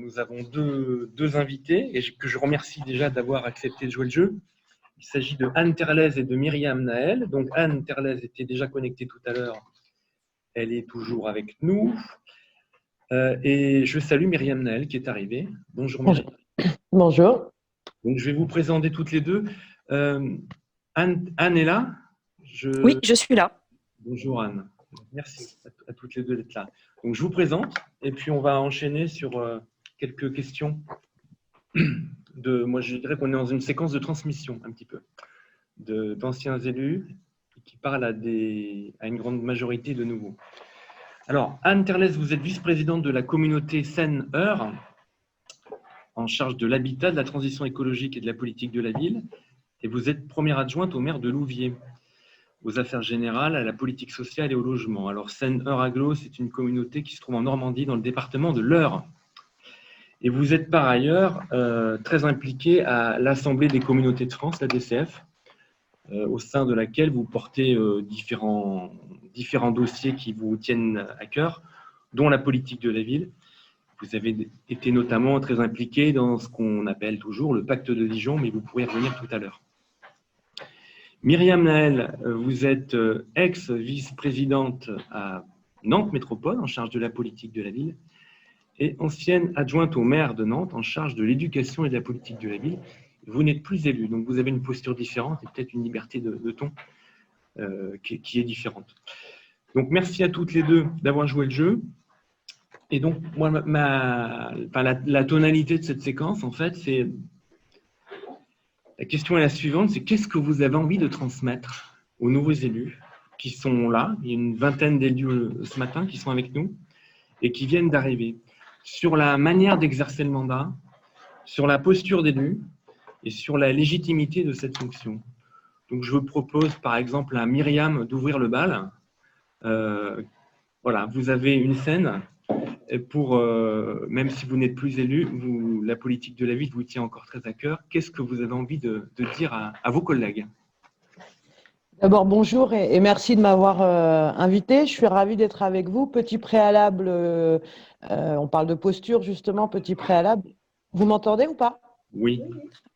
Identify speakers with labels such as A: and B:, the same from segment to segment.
A: nous avons deux invités et que je remercie déjà d'avoir accepté de jouer le jeu. Il s'agit de Anne Terlez et de Myriam Naël. Donc Anne Terlez était déjà connectée tout à l'heure. Elle est toujours avec nous. Et je salue Myriam Naël qui est arrivée. Bonjour Myriam.
B: Bonjour.
A: Donc, je vais vous présenter toutes les deux. Anne est là?
C: Oui, je suis là.
A: Bonjour Anne. Merci à toutes les deux d'être là. Donc, je vous présente et puis on va enchaîner sur quelques questions. Moi, je dirais qu'on est dans une séquence de transmission un petit peu d'anciens élus qui parlent à une grande majorité de nouveaux. Alors, Anne Terlez, vous êtes vice-présidente de la communauté Seine-Eure, en charge de l'habitat, de la transition écologique et de la politique de la ville. Et vous êtes première adjointe au maire de Louviers, aux affaires générales, à la politique sociale et au logement. Alors, Seine-Eure-Agglo, c'est une communauté qui se trouve en Normandie, dans le département de l'Eure. Et vous êtes par ailleurs très impliquée à l'Assemblée des communautés de France, la DCF, au sein de laquelle vous portez différents dossiers qui vous tiennent à cœur, dont la politique de la ville. Vous avez été notamment très impliqué dans ce qu'on appelle toujours le pacte de Dijon, mais vous pourrez y revenir tout à l'heure. Myriam Naël, vous êtes ex-vice-présidente à Nantes Métropole, en charge de la politique de la ville, et ancienne adjointe au maire de Nantes, en charge de l'éducation et de la politique de la ville. Vous n'êtes plus élue, donc vous avez une posture différente et peut-être une liberté de ton qui est différente. Donc merci à toutes les deux d'avoir joué le jeu. Et donc, moi, la tonalité de cette séquence, en fait, c'est... La question est la suivante, c'est qu'est-ce que vous avez envie de transmettre aux nouveaux élus qui sont là? Il y a une vingtaine d'élus ce matin qui sont avec nous et qui viennent d'arriver, sur la manière d'exercer le mandat, sur la posture d'élu et sur la légitimité de cette fonction. Donc, je vous propose, par exemple, à Myriam d'ouvrir le bal. Voilà, vous avez une scène. Pour, même si vous n'êtes plus élu, la politique de la ville vous tient encore très à cœur. Qu'est-ce que vous avez envie de dire à vos collègues?
B: D'abord, bonjour et merci de m'avoir invité. Je suis ravie d'être avec vous. Petit préalable, on parle de posture justement, petit préalable. Vous m'entendez ou pas?
A: Oui.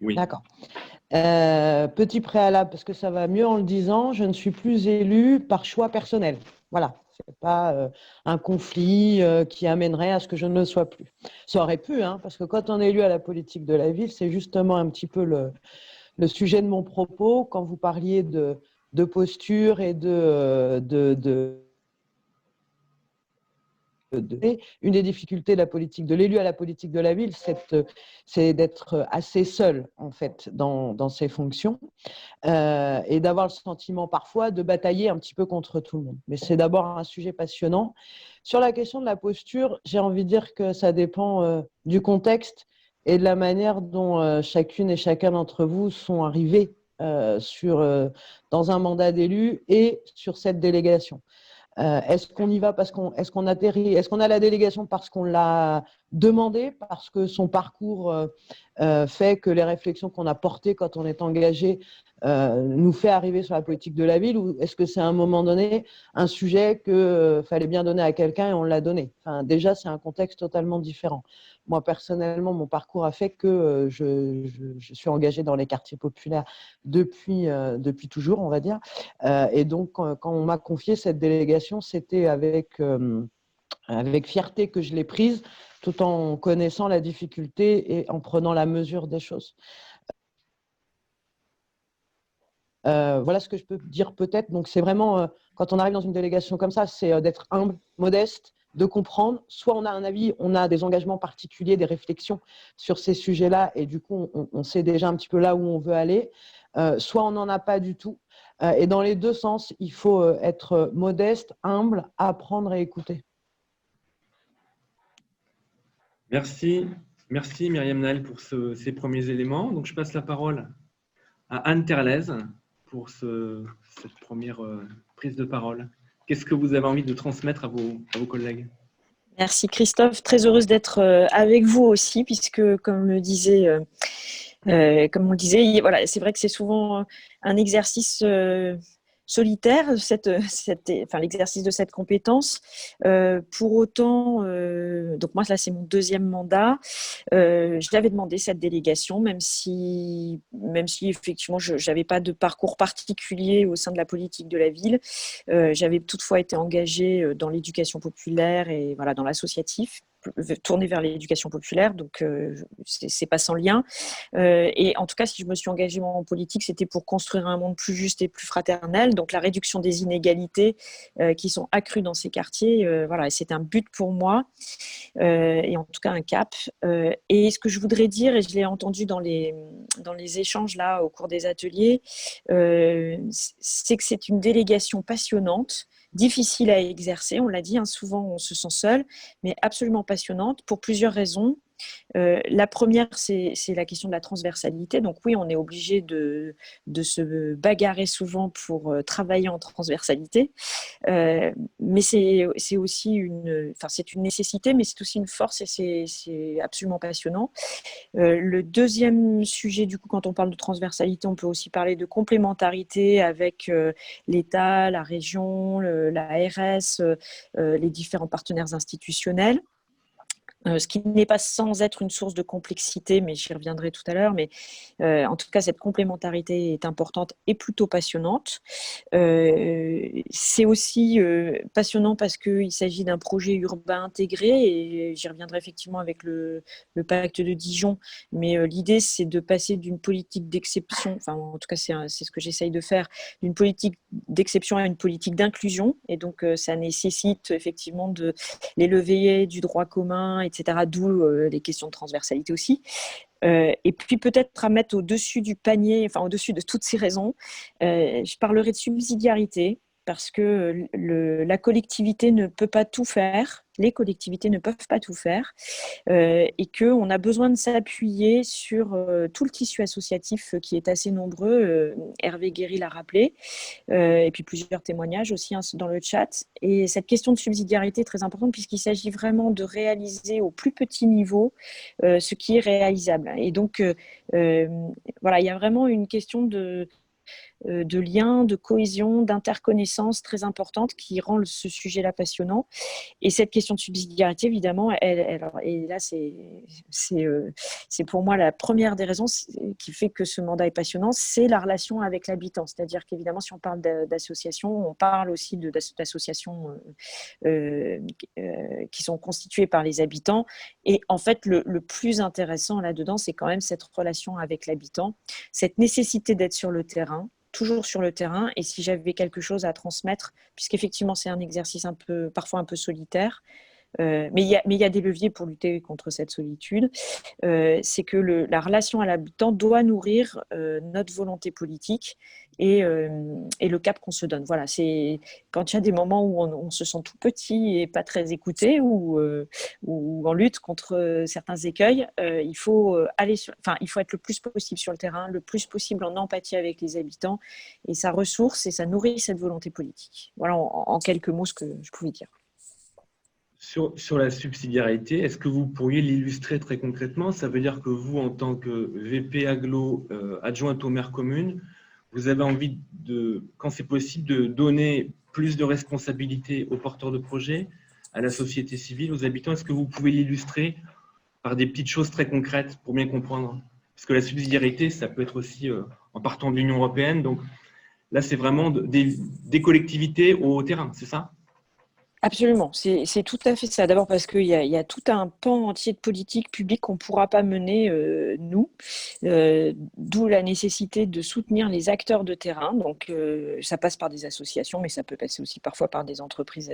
A: Oui.
B: D'accord. Petit préalable, parce que ça va mieux en le disant, je ne suis plus élue par choix personnel. Voilà. Ce n'est pas un conflit qui amènerait à ce que je ne le sois plus. Ça aurait pu, hein, parce que quand on est élu à la politique de la ville, c'est justement un petit peu le sujet de mon propos, quand vous parliez de posture et une des difficultés de la politique de l'élu à la politique de la ville, c'est d'être assez seul, en fait, dans ses fonctions. Et d'avoir le sentiment parfois de batailler un petit peu contre tout le monde. Mais c'est d'abord un sujet passionnant. Sur la question de la posture, j'ai envie de dire que ça dépend du contexte et de la manière dont chacune et chacun d'entre vous sont arrivés dans un mandat d'élu et sur cette délégation. Est-ce qu'on y va est-ce qu'on atterrit, est-ce qu'on a la délégation parce qu'on l'a demandé, parce que son parcours fait que les réflexions qu'on a portées quand on est engagé nous fait arriver sur la politique de la ville, ou est-ce que c'est à un moment donné un sujet qu'il fallait bien donner à quelqu'un et on l'a donné? Enfin, déjà, c'est un contexte totalement différent. Moi, personnellement, mon parcours a fait que je suis engagée dans les quartiers populaires depuis toujours, on va dire. Et donc, quand on m'a confié cette délégation, c'était avec fierté que je l'ai prise, tout en connaissant la difficulté et en prenant la mesure des choses. Voilà ce que je peux dire peut-être. Donc, c'est vraiment, quand on arrive dans une délégation comme ça, c'est d'être humble, modeste, de comprendre. Soit on a un avis, on a des engagements particuliers, des réflexions sur ces sujets-là, et du coup, on sait déjà un petit peu là où on veut aller. Soit on n'en a pas du tout. Et dans les deux sens, il faut être modeste, humble, apprendre et écouter.
A: Merci Myriam Naël pour ces premiers éléments. Donc, je passe la parole à Anne Terlez pour cette première prise de parole. Qu'est-ce que vous avez envie de transmettre à vos collègues?
C: Merci Christophe, très heureuse d'être avec vous aussi, puisque comme on le disait, voilà, c'est vrai que c'est souvent un exercice solitaire, enfin, l'exercice de cette compétence. Pour autant, donc moi, là, c'est mon deuxième mandat. Je l'avais demandé cette délégation, même si effectivement, je n'avais pas de parcours particulier au sein de la politique de la ville. J'avais toutefois été engagée dans l'éducation populaire et voilà, dans l'associatif, tournée vers l'éducation populaire, donc c'est pas sans lien. Et en tout cas, si je me suis engagée en politique, c'était pour construire un monde plus juste et plus fraternel, donc la réduction des inégalités qui sont accrues dans ces quartiers. Voilà, c'est un but pour moi, et en tout cas un cap. Et ce que je voudrais dire, et je l'ai entendu dans les échanges là au cours des ateliers, c'est que c'est une délégation passionnante, difficile à exercer, on l'a dit, hein, souvent on se sent seul, mais absolument passionnante pour plusieurs raisons. La première, c'est la question de la transversalité. Donc oui, on est obligé de se bagarrer souvent pour travailler en transversalité. Mais c'est aussi c'est une nécessité, mais c'est aussi une force et c'est absolument passionnant. Le deuxième sujet, du coup, quand on parle de transversalité, on peut aussi parler de complémentarité avec l'État, la région, la ARS, les différents partenaires institutionnels. Ce qui n'est pas sans être une source de complexité, mais j'y reviendrai tout à l'heure. Mais en tout cas, cette complémentarité est importante et plutôt passionnante. C'est aussi passionnant parce qu'il s'agit d'un projet urbain intégré, et j'y reviendrai effectivement avec le pacte de Dijon. Mais l'idée, c'est de passer d'une politique d'exception, enfin en tout cas c'est ce que j'essaye de faire, d'une politique d'exception à une politique d'inclusion. Et donc ça nécessite effectivement de l'élever du droit commun, etc. D'où les questions de transversalité aussi. Et puis peut-être à mettre au-dessus du panier, enfin au-dessus de toutes ces raisons, je parlerai de subsidiarité, parce que la collectivité ne peut pas tout faire, les collectivités ne peuvent pas tout faire, et qu'on a besoin de s'appuyer sur tout le tissu associatif qui est assez nombreux. Hervé Guéry l'a rappelé, et puis plusieurs témoignages aussi, hein, dans le chat. Et cette question de subsidiarité est très importante, puisqu'il s'agit vraiment de réaliser au plus petit niveau ce qui est réalisable. Et donc, voilà, il y a vraiment une question de lien, de cohésion, d'interconnaissance très importante qui rend ce sujet-là passionnant. Et cette question de subsidiarité, évidemment, et là, c'est pour moi la première des raisons qui fait que ce mandat est passionnant, c'est la relation avec l'habitant. C'est-à-dire qu'évidemment, si on parle d'associations, on parle aussi d'associations qui sont constituées par les habitants. Et en fait, le plus intéressant là-dedans, c'est quand même cette relation avec l'habitant, cette nécessité d'être sur le terrain, toujours sur le terrain. Et si j'avais quelque chose à transmettre, puisqu'effectivement c'est un exercice parfois un peu solitaire, mais il y a des leviers pour lutter contre cette solitude, c'est que la relation à l'habitant doit nourrir notre volonté politique et le cap qu'on se donne. Voilà, c'est quand il y a des moments où on se sent tout petit et pas très écouté, ou en lutte contre certains écueils, il faut il faut être le plus possible sur le terrain, le plus possible en empathie avec les habitants, et ça ressource et ça nourrit cette volonté politique. Voilà en quelques mots ce que je pouvais dire.
A: Sur la subsidiarité, est-ce que vous pourriez l'illustrer très concrètement? Ça veut dire que vous, en tant que VP Agglo, adjointe aux maires communes, vous avez envie, quand c'est possible, de donner plus de responsabilités aux porteurs de projets, à la société civile, aux habitants. Est-ce que vous pouvez l'illustrer par des petites choses très concrètes pour bien comprendre? Parce que la subsidiarité, ça peut être aussi en partant de l'Union européenne. Donc là, c'est vraiment des collectivités au terrain, c'est ça?
C: Absolument, c'est tout à fait ça. D'abord parce qu'il y a tout un pan entier de politique publique qu'on ne pourra pas mener, nous, d'où la nécessité de soutenir les acteurs de terrain. Donc ça passe par des associations, mais ça peut passer aussi parfois par des entreprises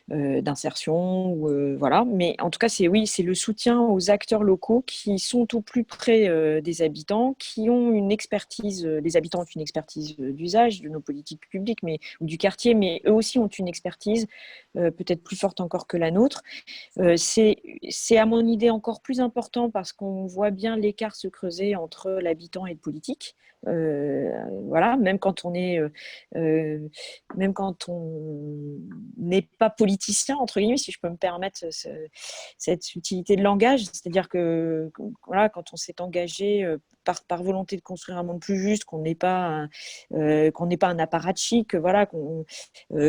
C: d'insertion. Voilà. Mais en tout cas, c'est le soutien aux acteurs locaux qui sont au plus près des habitants, qui ont une expertise, les habitants ont une expertise d'usage de nos politiques publiques, ou du quartier, mais eux aussi ont une expertise peut-être plus forte encore que la nôtre. C'est à mon idée encore plus important parce qu'on voit bien l'écart se creuser entre l'habitant et le politique. Voilà, même quand on n'est pas politicien, entre guillemets, si je peux me permettre cette utilité de langage, c'est-à-dire que voilà, quand on s'est engagé par volonté de construire un monde plus juste, qu'on n'est pas un apparatchik, voilà,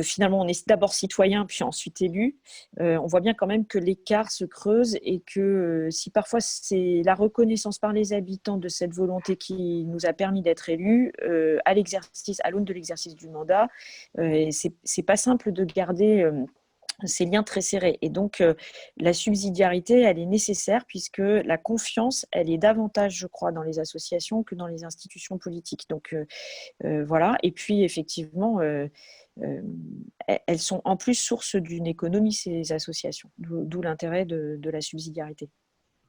C: finalement on est d'abord citoyen puis ensuite élu. On voit bien quand même que l'écart se creuse et que si parfois c'est la reconnaissance par les habitants de cette volonté qui nous a permis d'être élus à l'aune de l'exercice du mandat, c'est pas simple de garder ces liens très serrés. Et donc, la subsidiarité, elle est nécessaire puisque la confiance, elle est davantage, je crois, dans les associations que dans les institutions politiques. Donc, voilà. Et puis, effectivement, elles sont en plus source d'une économie, ces associations, d'où l'intérêt de la subsidiarité.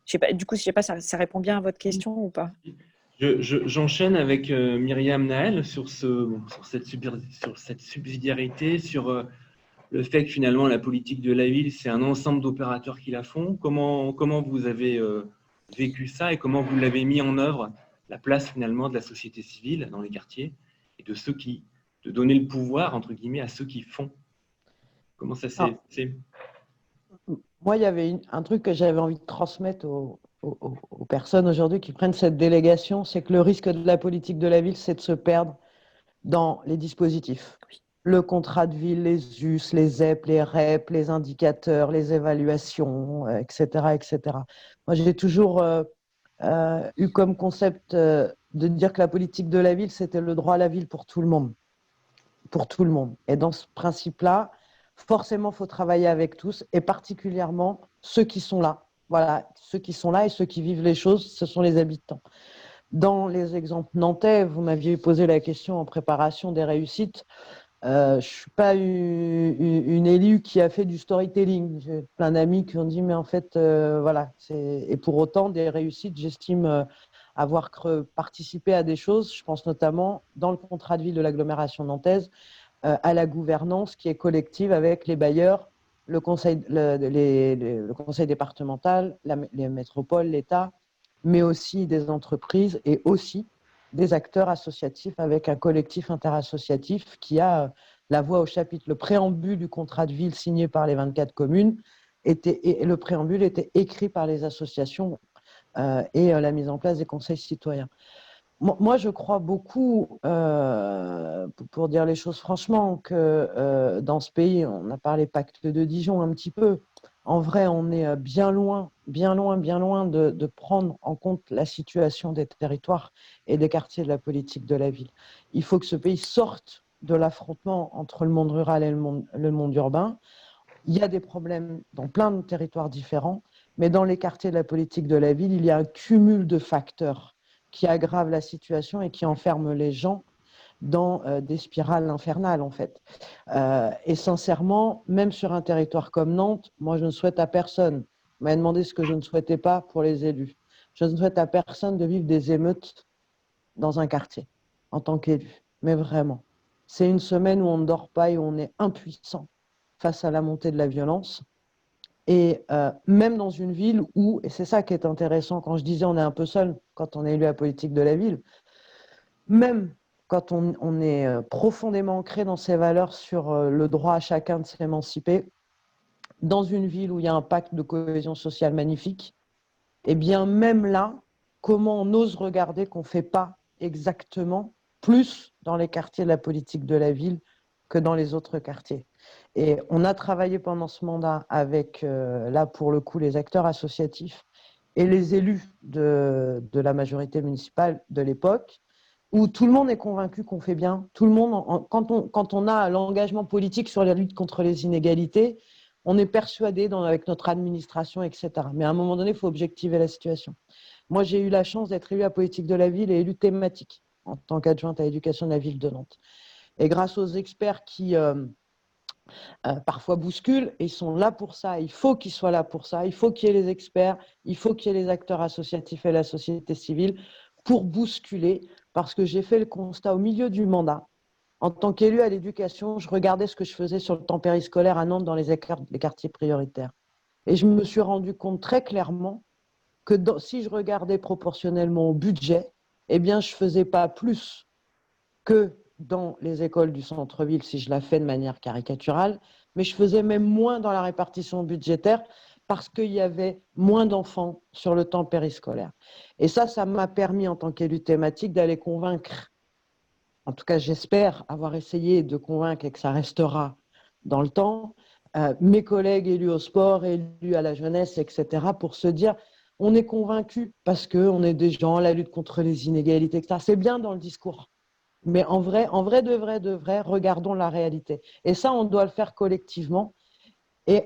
C: Je sais pas, du coup, je ne sais pas, ça répond bien à votre question ou pas?
A: J'enchaîne avec Myriam Naël sur cette subsidiarité, sur le fait que finalement la politique de la ville, c'est un ensemble d'opérateurs qui la font. Comment vous avez vécu ça et comment vous l'avez mis en œuvre, la place finalement de la société civile dans les quartiers et de donner le pouvoir, entre guillemets, à ceux qui font. Comment ça s'est fait?
B: Moi, il y avait un truc que j'avais envie de transmettre aux personnes aujourd'hui qui prennent cette délégation, c'est que le risque de la politique de la ville, c'est de se perdre dans les dispositifs. Le contrat de ville, les US, les ZEP, les REP, les indicateurs, les évaluations, etc., etc. Moi, j'ai toujours eu comme concept de dire que la politique de la ville, c'était le droit à la ville pour tout le monde. Pour tout le monde. Et dans ce principe-là, forcément, il faut travailler avec tous, et particulièrement ceux qui sont là. Voilà, ceux qui sont là et ceux qui vivent les choses, ce sont les habitants. Dans les exemples nantais, vous m'aviez posé la question en préparation des réussites. Je ne suis pas une élue qui a fait du storytelling. J'ai plein d'amis qui ont dit, mais en fait, voilà. Et pour autant, des réussites, j'estime avoir participé à des choses. Je pense notamment, dans le contrat de ville de l'agglomération nantaise, à la gouvernance qui est collective avec les bailleurs, le conseil départemental, les métropoles, l'État, mais aussi des entreprises et aussi des acteurs associatifs avec un collectif interassociatif qui a la voix au chapitre. Le préambule du contrat de ville signé par les 24 communes et le préambule était écrit par les associations et la mise en place des conseils citoyens. Moi, je crois beaucoup, pour dire les choses franchement, que dans ce pays, on a parlé pacte de Dijon un petit peu. En vrai, on est bien loin, bien loin, bien loin de prendre en compte la situation des territoires et des quartiers de la politique de la ville. Il faut que ce pays sorte de l'affrontement entre le monde rural et le monde urbain. Il y a des problèmes dans plein de territoires différents, mais dans les quartiers de la politique de la ville, il y a un cumul de facteurs qui aggravent la situation et qui enferment les gens dans des spirales infernales, en fait. Et sincèrement, même sur un territoire comme Nantes, moi, je ne souhaite à personne. On m'a demandé ce que je ne souhaitais pas pour les élus. Je ne souhaite à personne de vivre des émeutes dans un quartier en tant qu'élu. Mais vraiment, c'est une semaine où on ne dort pas et où on est impuissant face à la montée de la violence. Et même dans une ville où, et c'est ça qui est intéressant, quand je disais on est un peu seul quand on est élu à la politique de la ville, même quand on est profondément ancré dans ses valeurs sur le droit à chacun de s'émanciper, dans une ville où il y a un pacte de cohésion sociale magnifique, et bien même là, comment on ose regarder qu'on ne fait pas exactement plus dans les quartiers de la politique de la ville que dans les autres quartiers. Et on a travaillé pendant ce mandat avec, là pour le coup, les acteurs associatifs et les élus de la majorité municipale de l'époque, où tout le monde est convaincu qu'on fait bien. Tout le monde, quand on a l'engagement politique sur la lutte contre les inégalités, on est persuadé avec notre administration, etc. Mais à un moment donné, il faut objectiver la situation. Moi, j'ai eu la chance d'être élue à politique de la ville et élue thématique en tant qu'adjointe à l'éducation de la ville de Nantes. Et grâce aux experts qui parfois bousculent, et ils sont là pour ça, il faut qu'ils soient là pour ça, il faut qu'il y ait les experts, il faut qu'il y ait les acteurs associatifs et la société civile pour bousculer, parce que j'ai fait le constat au milieu du mandat. En tant qu'élu à l'éducation, je regardais ce que je faisais sur le temps périscolaire à Nantes dans les quartiers prioritaires. Et je me suis rendu compte très clairement que si je regardais proportionnellement au budget, eh bien, je ne faisais pas plus que dans les écoles du centre-ville, si je la fais de manière caricaturale, mais je faisais même moins dans la répartition budgétaire parce qu'il y avait moins d'enfants sur le temps périscolaire. Et ça m'a permis, en tant qu'élu thématique, d'aller convaincre, en tout cas j'espère avoir essayé de convaincre et que ça restera dans le temps, mes collègues élus au sport, élus à la jeunesse, etc., pour se dire, on est convaincus parce qu'on est des gens, la lutte contre les inégalités, etc. C'est bien dans le discours. Mais en vrai, de vrai, regardons la réalité. Et ça, on doit le faire collectivement et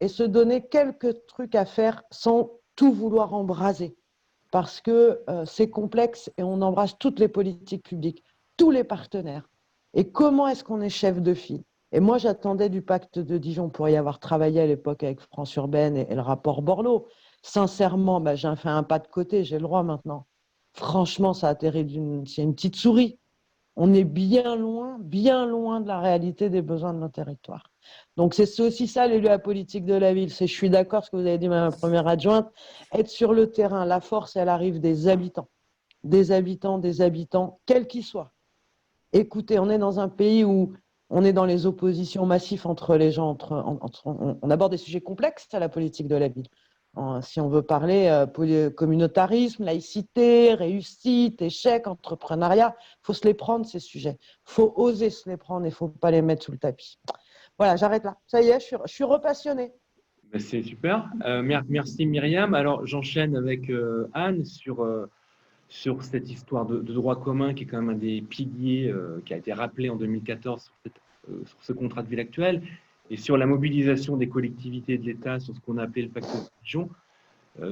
B: se donner quelques trucs à faire sans tout vouloir embraser. Parce que c'est complexe et on embrasse toutes les politiques publiques, tous les partenaires. Et comment est-ce qu'on est chef de file? Et moi, j'attendais du pacte de Dijon pour y avoir travaillé à l'époque avec France Urbaine et le rapport Borloo. Sincèrement, j'ai fait un pas de côté, j'ai le droit maintenant. Franchement, ça atterrit c'est une petite souris. On est bien loin de la réalité des besoins de nos territoires. Donc, c'est aussi ça, l'élu à la politique de la ville. Je suis d'accord, ce que vous avez dit, Madame la première adjointe, être sur le terrain. La force, elle arrive des habitants, quels qu'ils soient. Écoutez, on est dans un pays où on est dans les oppositions massives entre les gens. On aborde des sujets complexes à la politique de la ville. Si on veut parler communautarisme, laïcité, réussite, échec, entrepreneuriat, il faut se les prendre, ces sujets. Il faut oser se les prendre et il ne faut pas les mettre sous le tapis. Voilà, j'arrête là. Ça y est, je suis repassionnée.
A: C'est super. Merci Myriam. Alors j'enchaîne avec Anne sur cette histoire de droit commun qui est quand même un des piliers qui a été rappelé en 2014 sur ce contrat de ville actuel et sur la mobilisation des collectivités et de l'État sur ce qu'on a appelé le pacte de Dijon.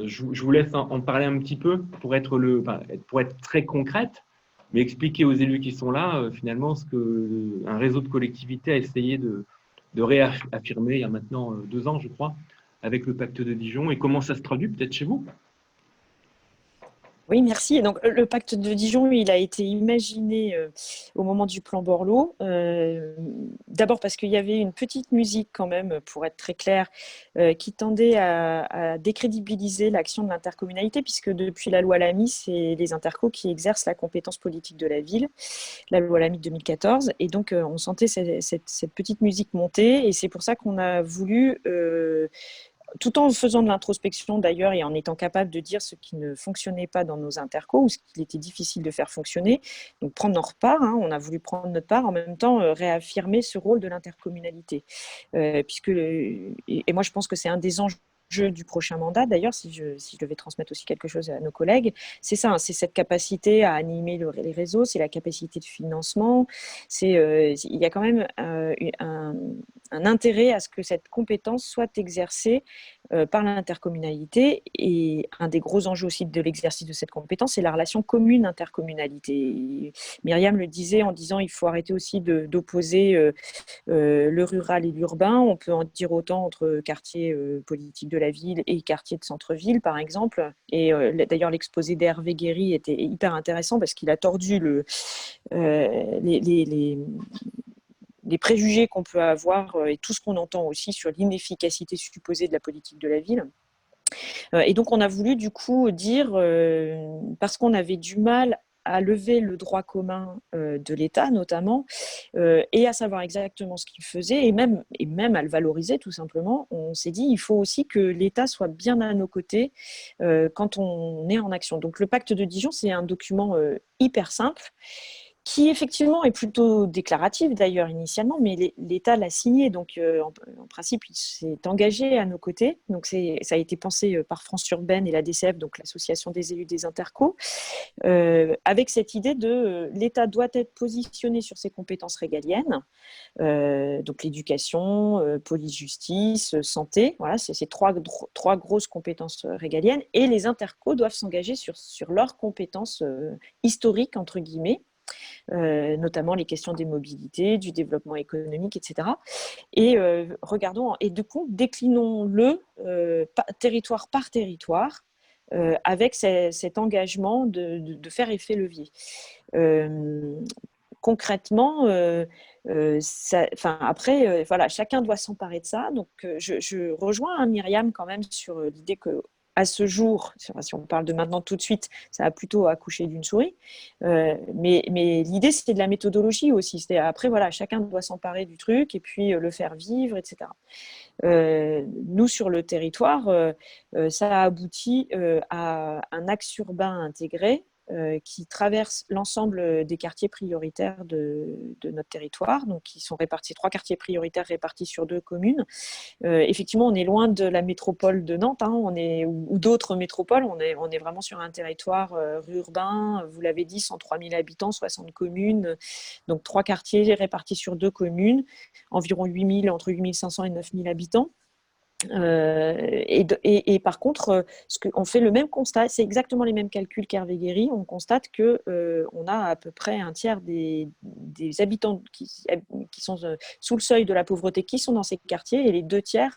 A: Je vous laisse en parler un petit peu pour être très concrète, mais expliquer aux élus qui sont là finalement ce qu'un réseau de collectivités a essayé de réaffirmer il y a maintenant 2 ans, je crois, avec le pacte de Dijon et comment ça se traduit peut-être chez vous.
C: Oui, merci. Donc, le pacte de Dijon, il a été imaginé au moment du plan Borloo. D'abord parce qu'il y avait une petite musique quand même, pour être très clair, qui tendait à décrédibiliser l'action de l'intercommunalité, puisque depuis la loi Lamy, c'est les intercos qui exercent la compétence politique de la ville, la loi Lamy de 2014. Et donc, on sentait cette petite musique monter. Et c'est pour ça qu'on a voulu tout en faisant de l'introspection d'ailleurs et en étant capable de dire ce qui ne fonctionnait pas dans nos intercos ou ce qu'il était difficile de faire fonctionner, donc prendre notre part, on a voulu prendre notre part, en même temps réaffirmer ce rôle de l'intercommunalité. Et moi je pense que c'est un des enjeux du prochain mandat, d'ailleurs, si je devais transmettre aussi quelque chose à nos collègues, c'est ça, c'est cette capacité à animer les réseaux, c'est la capacité de financement, il y a quand même un intérêt à ce que cette compétence soit exercée par l'intercommunalité. Et un des gros enjeux aussi de l'exercice de cette compétence, c'est la relation commune-intercommunalité. Myriam le disait en disant il faut arrêter aussi d'opposer le rural et l'urbain. On peut en dire autant entre quartiers politiques de la ville et quartiers de centre-ville, par exemple. Et d'ailleurs, l'exposé d'Hervé Guéry était hyper intéressant parce qu'il a tordu les préjugés qu'on peut avoir et tout ce qu'on entend aussi sur l'inefficacité supposée de la politique de la ville. Et donc, on a voulu du coup dire, parce qu'on avait du mal à lever le droit commun de l'État notamment, et à savoir exactement ce qu'il faisait, et même à le valoriser tout simplement, on s'est dit il faut aussi que l'État soit bien à nos côtés quand on est en action. Donc le pacte de Dijon, c'est un document hyper simple, qui effectivement est plutôt déclaratif d'ailleurs initialement, mais l'État l'a signé, donc en principe il s'est engagé à nos côtés. Donc ça a été pensé par France Urbaine et la DCF, donc l'association des élus des intercos, avec cette idée de l'État doit être positionné sur ses compétences régaliennes, donc l'éducation, police-justice, santé, voilà, c'est ces trois grosses compétences régaliennes, et les intercos doivent s'engager sur leurs compétences historiques entre guillemets. Notamment les questions des mobilités, du développement économique, etc. Et regardons, et du coup, déclinons-le territoire par territoire avec cet engagement de faire effet levier. Concrètement, après, voilà, chacun doit s'emparer de ça. Donc, je rejoins Myriam quand même sur l'idée que à ce jour, si on parle de maintenant tout de suite, ça a plutôt accouché d'une souris. Mais l'idée, c'était de la méthodologie aussi. Après, voilà, chacun doit s'emparer du truc et puis le faire vivre, etc. Nous, sur le territoire, ça a abouti à un axe urbain intégré qui traverse l'ensemble des quartiers prioritaires de notre territoire, donc qui sont répartis, 3 quartiers prioritaires répartis sur 2 communes. Effectivement, on est loin de la métropole de Nantes, hein, ou d'autres métropoles. On est vraiment sur un territoire urbain, vous l'avez dit, 103 000 habitants, 60 communes, donc 3 quartiers répartis sur 2 communes, environ entre 8 500 et 9 000 habitants. Et par contre, on fait le même constat, c'est exactement les mêmes calculs qu'Hervé Guéry. On constate qu'on a à peu près un tiers des habitants qui sont sous le seuil de la pauvreté qui sont dans ces quartiers et les 2 tiers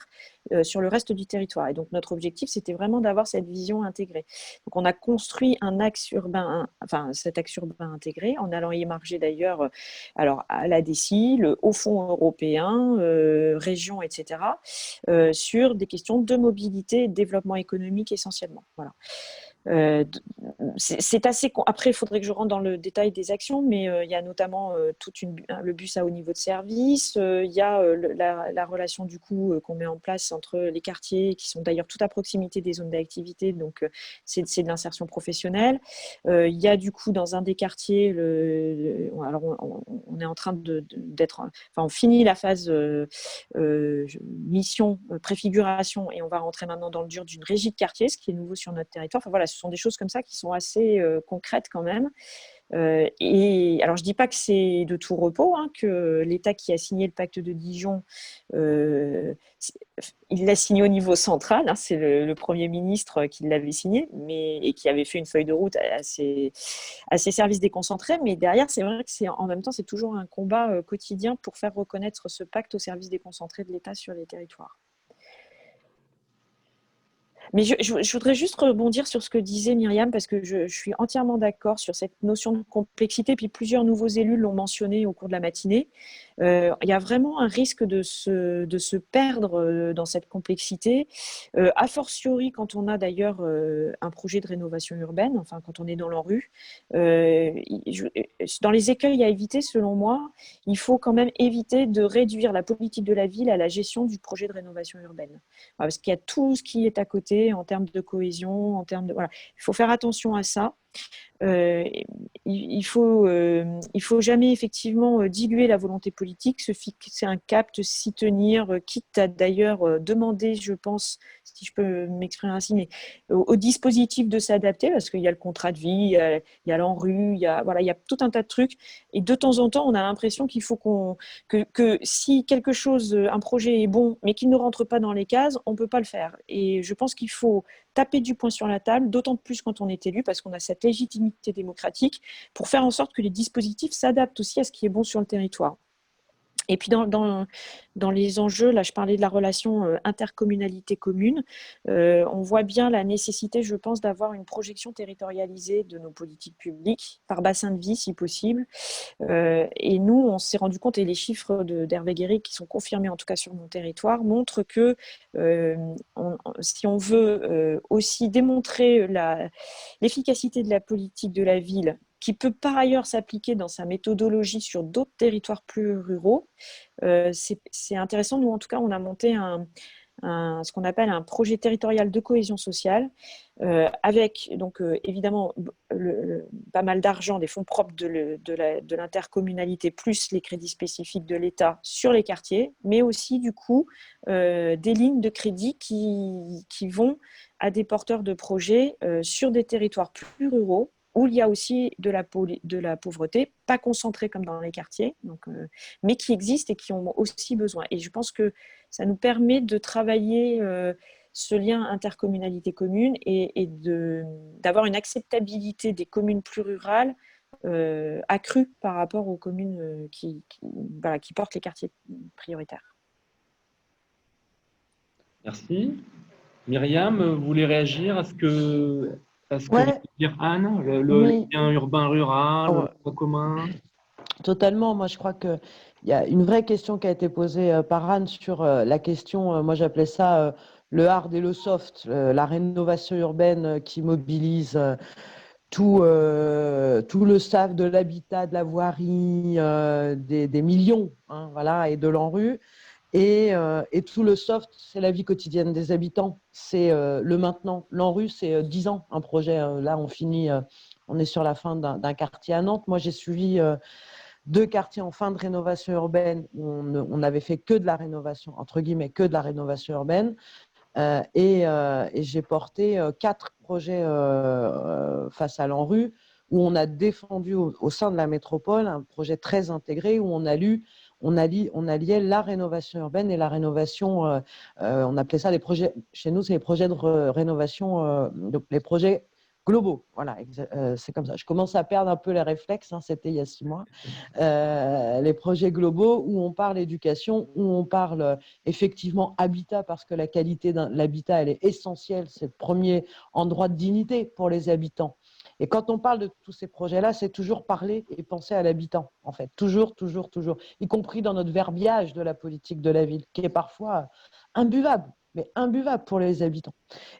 C: sur le reste du territoire. Et donc notre objectif, c'était vraiment d'avoir cette vision intégrée. Donc on a construit un axe urbain, cet axe urbain intégré, en allant y émarger d'ailleurs alors à la DECI, au Fonds européen, régions, etc., sur des questions de mobilité et de développement économique essentiellement. Voilà. C'est assez. Après, il faudrait que je rentre dans le détail des actions, mais il y a notamment le bus à haut niveau de service. Il y a la relation du coup qu'on met en place entre les quartiers, qui sont d'ailleurs tout à proximité des zones d'activité, donc c'est de l'insertion professionnelle. Il y a du coup dans un des quartiers, alors on est en train on finit la phase mission, préfiguration, et on va rentrer maintenant dans le dur d'une régie de quartier, ce qui est nouveau sur notre territoire. Enfin voilà, ce sont des choses comme ça qui sont assez concrètes quand même. Et alors, je ne dis pas que c'est de tout repos, hein, que l'État qui a signé le pacte de Dijon, il l'a signé au niveau central, hein, c'est le Premier ministre qui l'avait signé, et qui avait fait une feuille de route à ses services déconcentrés. Mais derrière, c'est vrai que en même temps, c'est toujours un combat quotidien pour faire reconnaître ce pacte aux services déconcentrés de l'État sur les territoires. Mais je voudrais juste rebondir sur ce que disait Myriam, parce que je suis entièrement d'accord sur cette notion de complexité, puis plusieurs nouveaux élus l'ont mentionné au cours de la matinée. Il y a vraiment un risque de se perdre dans cette complexité, a fortiori quand on a d'ailleurs un projet de rénovation urbaine, enfin quand on est dans l'ANRU. Dans les écueils à éviter, selon moi, il faut quand même éviter de réduire la politique de la ville à la gestion du projet de rénovation urbaine. Parce qu'il y a tout ce qui est à côté en termes de cohésion, voilà. Il faut faire attention à ça. Il faut jamais effectivement diluer la volonté politique, se fixer un cap, s'y tenir, quitte à d'ailleurs demander, je pense, si je peux m'exprimer ainsi, mais au dispositif de s'adapter, parce qu'il y a le contrat de vie, il y a l'ANRU, il y a tout un tas de trucs, et de temps en temps on a l'impression qu'il faut que si quelque chose, un projet est bon mais qu'il ne rentre pas dans les cases, on ne peut pas le faire. Et je pense qu'il faut taper du poing sur la table, d'autant plus quand on est élu, parce qu'on a cette légitimité démocratique pour faire en sorte que les dispositifs s'adaptent aussi à ce qui est bon sur le territoire. Et puis dans les enjeux, là je parlais de la relation intercommunalité-commune, on voit bien la nécessité, je pense, d'avoir une projection territorialisée de nos politiques publiques, par bassin de vie si possible. Et nous, on s'est rendu compte, et les chiffres d'Hervé Guéry, qui sont confirmés en tout cas sur mon territoire, montrent que si on veut aussi démontrer l'efficacité de la politique de la ville, qui peut par ailleurs s'appliquer dans sa méthodologie sur d'autres territoires plus ruraux, c'est intéressant. Nous, en tout cas, on a monté ce qu'on appelle un projet territorial de cohésion sociale, avec donc évidemment pas mal d'argent, des fonds propres de l'intercommunalité, plus les crédits spécifiques de l'État sur les quartiers, mais aussi du coup des lignes de crédit qui vont à des porteurs de projets sur des territoires plus ruraux, où il y a aussi de la pauvreté, pas concentrée comme dans les quartiers, mais qui existent et qui ont aussi besoin. Et je pense que ça nous permet de travailler ce lien intercommunalité commune et d'avoir une acceptabilité des communes plus rurales accrue par rapport aux communes qui portent les quartiers prioritaires.
A: Merci. Myriam, vous voulez réagir à ce que
B: Ouais.
A: vient de dire Anne, le
B: Oui.
A: lien urbain-rural, le commun?
B: Totalement. Moi, je crois qu'il y a une vraie question qui a été posée par Anne sur la question, moi j'appelais ça le hard et le soft, la rénovation urbaine qui mobilise tout le staff de l'habitat, de la voirie, des millions, hein, voilà, et de l'ANRU. Et tout le soft, c'est la vie quotidienne des habitants, c'est le maintenant. L'ANRU, c'est 10 ans, un projet. Là, on est sur la fin d'un quartier à Nantes. Moi, j'ai suivi 2 quartiers en fin de rénovation urbaine où on n'avait fait que de la rénovation, entre guillemets, que de la rénovation urbaine. Et j'ai porté 4 projets face à l'ANRU où on a défendu au sein de la métropole un projet très intégré où on alliait la rénovation urbaine et la rénovation, on appelait ça les projets, chez nous c'est les projets de rénovation, donc les projets globaux. Voilà, c'est comme ça. Je commence à perdre un peu les réflexes, hein, c'était il y a 6 mois. Les projets globaux où on parle éducation, où on parle effectivement habitat, parce que la qualité de l'habitat, elle est essentielle, c'est le premier endroit de dignité pour les habitants. Et quand on parle de tous ces projets-là, c'est toujours parler et penser à l'habitant, en fait. Toujours, toujours, toujours. Y compris dans notre verbiage de la politique de la ville, qui est parfois imbuvable, mais imbuvable pour les habitants.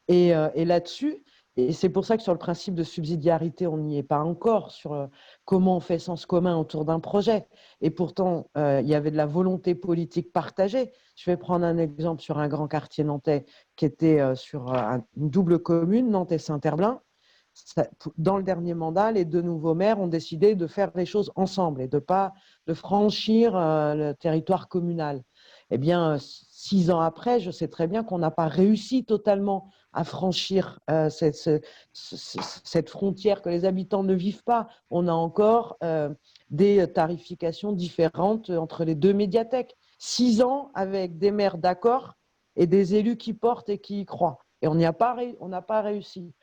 B: Et là-dessus, et c'est pour ça que sur le principe de subsidiarité, on n'y est pas encore, sur comment on fait sens commun autour d'un projet. Et pourtant, il y avait de la volonté politique partagée. Je vais prendre un exemple sur un grand quartier nantais qui était sur une double commune, Nantes et Saint-Herblain. Dans le dernier mandat, les 2 nouveaux maires ont décidé de faire les choses ensemble et de pas de franchir le territoire communal. Eh bien, 6 ans après, je sais très bien qu'on n'a pas réussi totalement à franchir cette frontière, que les habitants ne vivent pas. On a encore des tarifications différentes entre les 2 médiathèques. 6 ans avec des maires d'accord et des élus qui portent et qui y croient. Et on n'a pas réussi.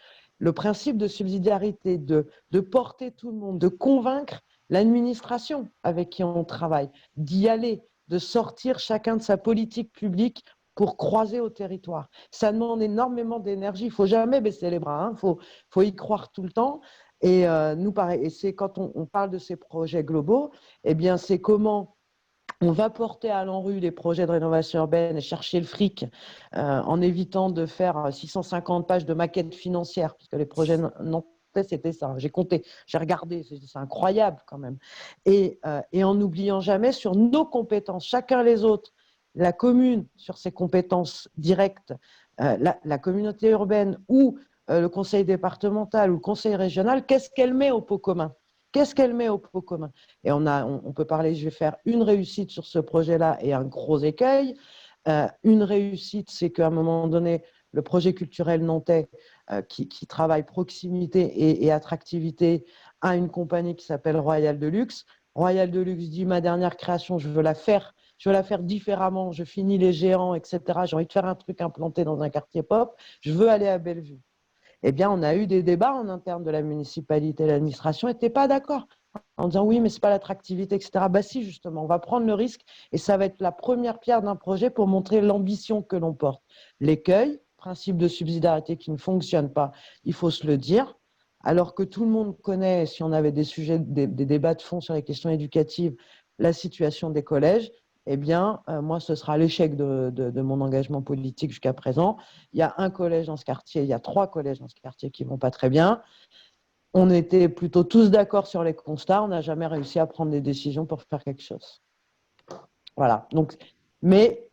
B: Le principe de subsidiarité, de porter tout le monde, de convaincre l'administration avec qui on travaille, d'y aller, de sortir chacun de sa politique publique pour croiser au territoire. Ça demande énormément d'énergie. Il ne faut jamais baisser les bras. Il faut y croire tout le temps. Et nous, pareil, et c'est quand on parle de ces projets globaux, eh bien, c'est comment on va porter à l'ANRU les projets de rénovation urbaine et chercher le fric en évitant de faire 650 pages de maquettes financières, parce que les projets nantais, c'était ça. J'ai compté, j'ai regardé, c'est incroyable quand même. Et en n'oubliant jamais sur nos compétences, chacun les autres, la commune sur ses compétences directes, la communauté urbaine ou le conseil départemental ou le conseil régional, qu'est-ce qu'elle met au pot commun? Qu'est-ce qu'elle met au pot commun? Et on peut parler, je vais faire une réussite sur ce projet-là et un gros écueil. Une réussite, c'est qu'à un moment donné, le projet culturel nantais qui travaille proximité et attractivité a une compagnie qui s'appelle Royal Deluxe. Royal Deluxe dit, ma dernière création, je veux la faire différemment, je finis les géants, etc. J'ai envie de faire un truc implanté dans un quartier pop, je veux aller à Bellevue. Eh bien, on a eu des débats en interne de la municipalité. L'administration n'était pas d'accord en disant oui, mais ce n'est pas l'attractivité, etc. Bah si, justement, on va prendre le risque et ça va être la première pierre d'un projet pour montrer l'ambition que l'on porte. L'écueil, principe de subsidiarité qui ne fonctionne pas, il faut se le dire, alors que tout le monde connaît, si on avait des sujets, des débats de fond sur les questions éducatives, la situation des collèges. Eh bien, moi, ce sera l'échec de mon engagement politique jusqu'à présent. Il y a un collège dans ce quartier, il y a 3 collèges dans ce quartier qui ne vont pas très bien. On était plutôt tous d'accord sur les constats, on n'a jamais réussi à prendre des décisions pour faire quelque chose. Voilà. Donc, mais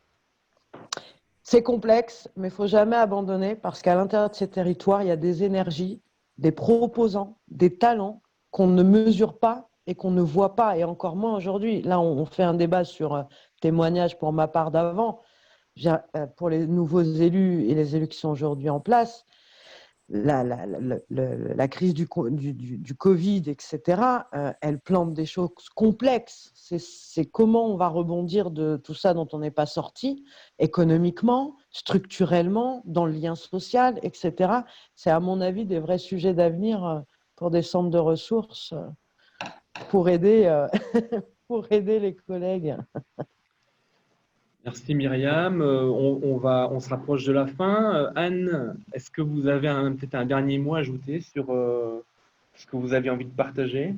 B: c'est complexe, mais il ne faut jamais abandonner parce qu'à l'intérieur de ces territoires, il y a des énergies, des proposants, des talents qu'on ne mesure pas et qu'on ne voit pas, et encore moins aujourd'hui. Là, on fait un débat sur témoignage pour ma part d'avant. Pour les nouveaux élus et les élus qui sont aujourd'hui en place, la crise du Covid, etc., elle plante des choses complexes. C'est comment on va rebondir de tout ça dont on n'est pas sorti, économiquement, structurellement, dans le lien social, etc. C'est à mon avis des vrais sujets d'avenir pour des centres de ressources, pour aider, pour aider les collègues.
A: Merci Myriam. On se rapproche de la fin. Anne, est-ce que vous avez peut-être un dernier mot à ajouter sur ce que vous avez envie de partager?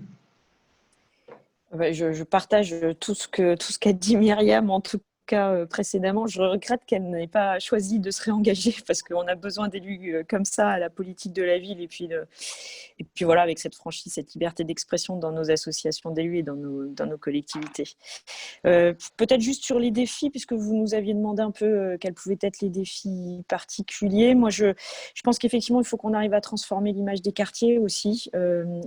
C: Je partage tout ce qu'a dit Myriam. En tout cas précédemment. Je regrette qu'elle n'ait pas choisi de se réengager parce qu'on a besoin d'élus comme ça à la politique de la ville. Et puis voilà, avec cette franchise, cette liberté d'expression dans nos associations d'élus et dans nos collectivités. Peut-être juste sur les défis, puisque vous nous aviez demandé un peu quels pouvaient être les défis particuliers. Moi, je pense qu'effectivement, il faut qu'on arrive à transformer l'image des quartiers aussi.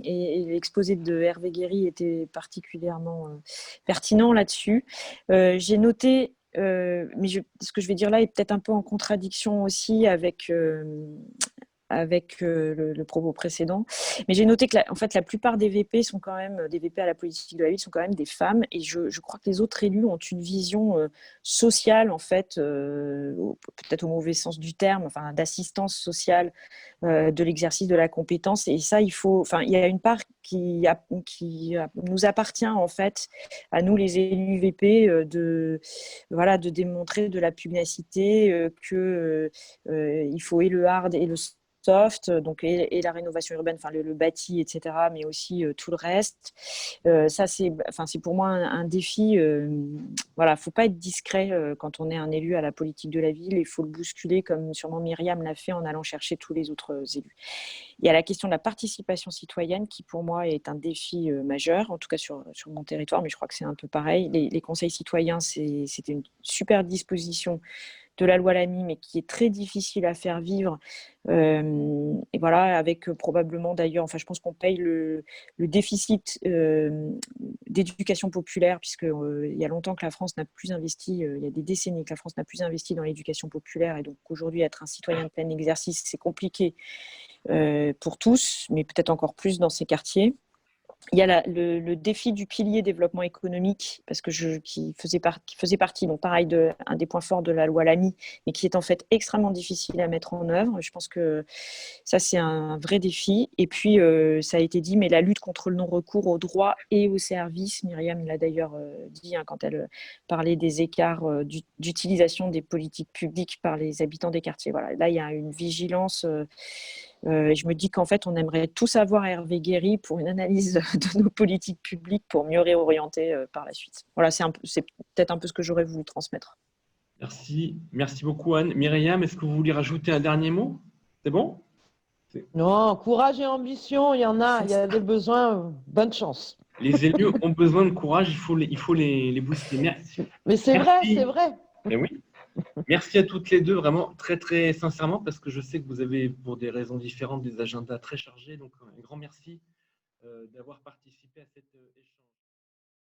C: Et l'exposé de Hervé Guéry était particulièrement pertinent là-dessus. J'ai noté, mais ce que je vais dire là est peut-être un peu en contradiction aussi avec le propos précédent. Mais j'ai noté que en fait, la plupart des VP sont quand même des VP à la politique de la ville sont quand même des femmes. Et je crois que les autres élus ont une vision sociale, en fait, peut-être au mauvais sens du terme, enfin, d'assistance sociale de l'exercice de la compétence. Et ça, il y a une part qui nous appartient, en fait, à nous, les élus VP, de démontrer de la pugnacité, qu'il faut et le hard et le soft, donc et la rénovation urbaine, enfin le bâti, etc., mais aussi tout le reste. Ça, c'est pour moi un défi. Voilà, faut pas être discret quand on est un élu à la politique de la ville. Il faut le bousculer comme sûrement Myriam l'a fait en allant chercher tous les autres élus. Il y a la question de la participation citoyenne qui, pour moi, est un défi majeur, en tout cas sur mon territoire, mais je crois que c'est un peu pareil. Les conseils citoyens, c'était une super disposition de la loi Lamy, mais qui est très difficile à faire vivre. Et voilà, avec probablement d'ailleurs, enfin, je pense qu'on paye le déficit d'éducation populaire, puisqu'il y a longtemps que la France n'a plus investi, il y a des décennies que la France n'a plus investi dans l'éducation populaire, et donc aujourd'hui, être un citoyen de plein exercice, c'est compliqué pour tous, mais peut-être encore plus dans ces quartiers. Il y a le défi du pilier développement économique, parce que qui faisait partie, donc pareil, un des points forts de la loi Lamy, mais qui est en fait extrêmement difficile à mettre en œuvre. Je pense que ça, c'est un vrai défi. Et puis, ça a été dit, mais la lutte contre le non-recours aux droits et aux services, Myriam l'a d'ailleurs dit quand elle parlait des écarts d'utilisation des politiques publiques par les habitants des quartiers. Voilà, là, il y a une vigilance. Et je me dis qu'en fait, on aimerait tous avoir Hervé Guéry pour une analyse de nos politiques publiques pour mieux réorienter par la suite. Voilà, c'est peut-être un peu ce que j'aurais voulu transmettre.
A: Merci beaucoup Anne. Myriam, est-ce que vous voulez rajouter un dernier mot? C'est bon?
B: Non, courage et ambition, il y a des besoins, bonne chance.
A: Les élus ont besoin de courage, il faut les booster. Merci.
B: Mais c'est vrai.
A: Mais oui. Merci à toutes les deux, vraiment très très sincèrement, parce que je sais que vous avez, pour des raisons différentes, des agendas très chargés. Donc un grand merci d'avoir participé à cet échange.